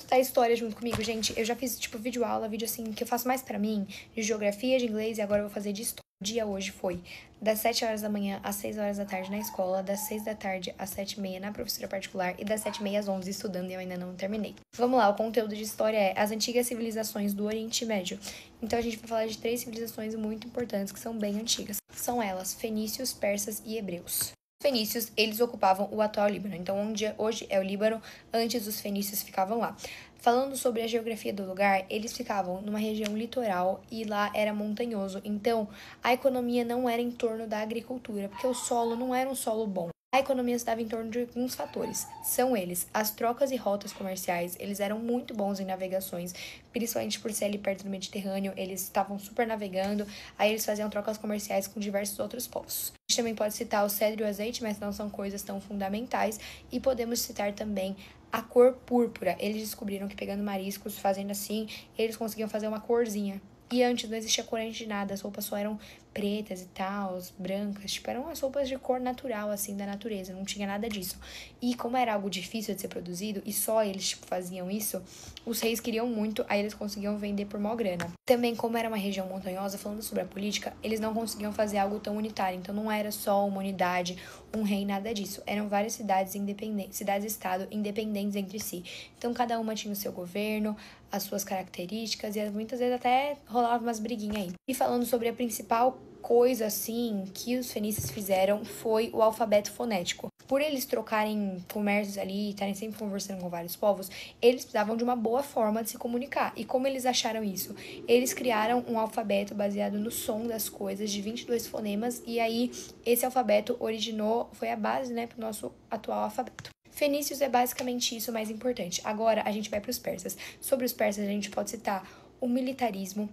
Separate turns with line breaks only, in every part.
Tá a história junto comigo, gente. Eu já fiz, tipo, vídeo aula, vídeo assim, que eu faço mais pra mim, de geografia, de inglês, e agora eu vou fazer de história. O dia hoje foi das 7 horas da manhã às 6 horas da tarde na escola, das 6 da tarde às 7h30 na professora particular e das 7h30 às 11 estudando e eu ainda não terminei. Vamos lá, o conteúdo de história é as antigas civilizações do Oriente Médio. Então a gente vai falar de 3 civilizações muito importantes que são bem antigas. São elas, fenícios, persas e hebreus. Os fenícios, eles ocupavam o atual Líbano. Então, onde hoje é o Líbano, antes os fenícios ficavam lá. Falando sobre a geografia do lugar, eles ficavam numa região litoral e lá era montanhoso. Então, a economia não era em torno da agricultura, porque o solo não era um solo bom. A economia estava em torno de alguns fatores. São eles, as trocas e rotas comerciais, eles eram muito bons em navegações, principalmente por ser ali perto do Mediterrâneo, eles estavam super navegando, aí eles faziam trocas comerciais com diversos outros povos. A gente também pode citar o cedro e o azeite, mas não são coisas tão fundamentais, e podemos citar também a cor púrpura. Eles descobriram que pegando mariscos, fazendo assim, eles conseguiam fazer uma corzinha. E antes não existia corante de nada, as roupas só eram pretas e tal, brancas, tipo, eram as roupas de cor natural, assim, da natureza, não tinha nada disso. E como era algo difícil de ser produzido, e só eles, tipo, faziam isso, os reis queriam muito, aí eles conseguiam vender por maior grana. Também, como era uma região montanhosa, falando sobre a política, eles não conseguiam fazer algo tão unitário, então não era só uma unidade, um rei, nada disso. Eram várias cidades independentes, cidades-estado independentes entre si. Então, cada uma tinha o seu governo, as suas características, e muitas vezes até rolava umas briguinhas aí. E falando sobre a principal coisa, assim, que os fenícios fizeram foi o alfabeto fonético. Por eles trocarem comércios ali, estarem sempre conversando com vários povos, eles precisavam de uma boa forma de se comunicar. E como eles acharam isso? Eles criaram um alfabeto baseado no som das coisas, de 22 fonemas, e aí esse alfabeto originou, foi a base, né, para o nosso atual alfabeto. Fenícios é basicamente isso o mais importante. Agora a gente vai para os persas. Sobre os persas a gente pode citar o militarismo,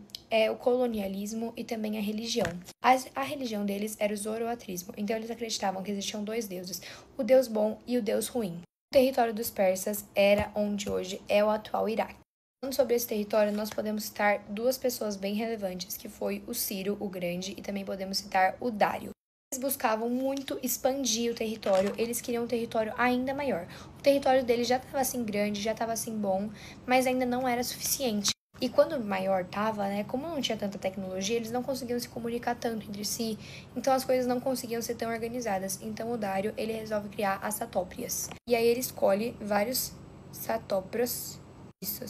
o colonialismo e também a religião. A religião deles era o zoroatrismo, então eles acreditavam que existiam 2 deuses, o deus bom e o deus ruim. O território dos persas era onde hoje é o atual Iraque. Falando sobre esse território, nós podemos citar 2 pessoas bem relevantes, que foi o Ciro, o Grande, e também podemos citar o Dário. Eles buscavam muito expandir o território, eles queriam um território ainda maior. O território deles já estava assim grande, já estava assim bom, mas ainda não era suficiente. E quando maior tava, né, como não tinha tanta tecnologia, eles não conseguiam se comunicar tanto entre si, então as coisas não conseguiam ser tão organizadas. Então o Dário, ele resolve criar as satóprias. E aí ele escolhe vários satópras, isso,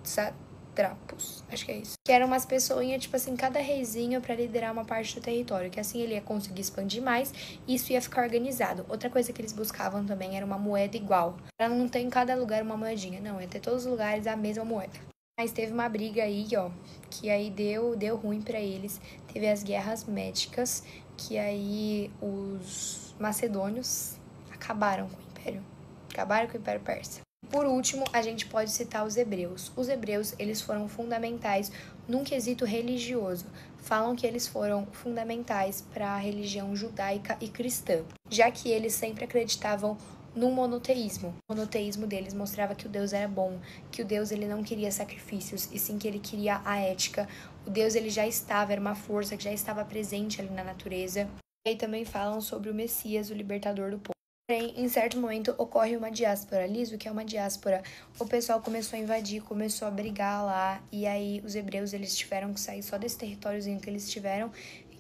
satrapos, acho que é isso. Que eram umas pessoinhas, tipo assim, cada reizinho para liderar uma parte do território, que assim ele ia conseguir expandir mais e isso ia ficar organizado. Outra coisa que eles buscavam também era uma moeda igual, para não ter em cada lugar uma moedinha, não, ia ter todos os lugares a mesma moeda. Mas teve uma briga aí, ó, que aí deu ruim pra eles. Teve as guerras médicas, que aí os macedônios acabaram com o Império. Acabaram com o Império Persa. Por último, a gente pode citar os hebreus. Os hebreus, eles foram fundamentais num quesito religioso. Falam que eles foram fundamentais para a religião judaica e cristã, já que eles sempre acreditavam no monoteísmo. O monoteísmo deles mostrava que o Deus era bom, que o Deus ele não queria sacrifícios, e sim que ele queria a ética. O Deus ele já estava, era uma força que já estava presente ali na natureza. E aí também falam sobre o Messias, o libertador do povo. Porém, em certo momento ocorre uma diáspora. Liso, que é uma diáspora, o pessoal começou a invadir, começou a brigar lá, e aí os hebreus eles tiveram que sair só desse territóriozinho que eles tiveram,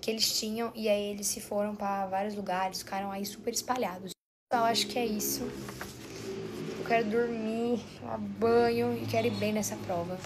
que eles tinham, e aí eles se foram para vários lugares, ficaram aí super espalhados. Então, acho que é isso. Eu quero dormir, tomar banho e quero ir bem nessa prova.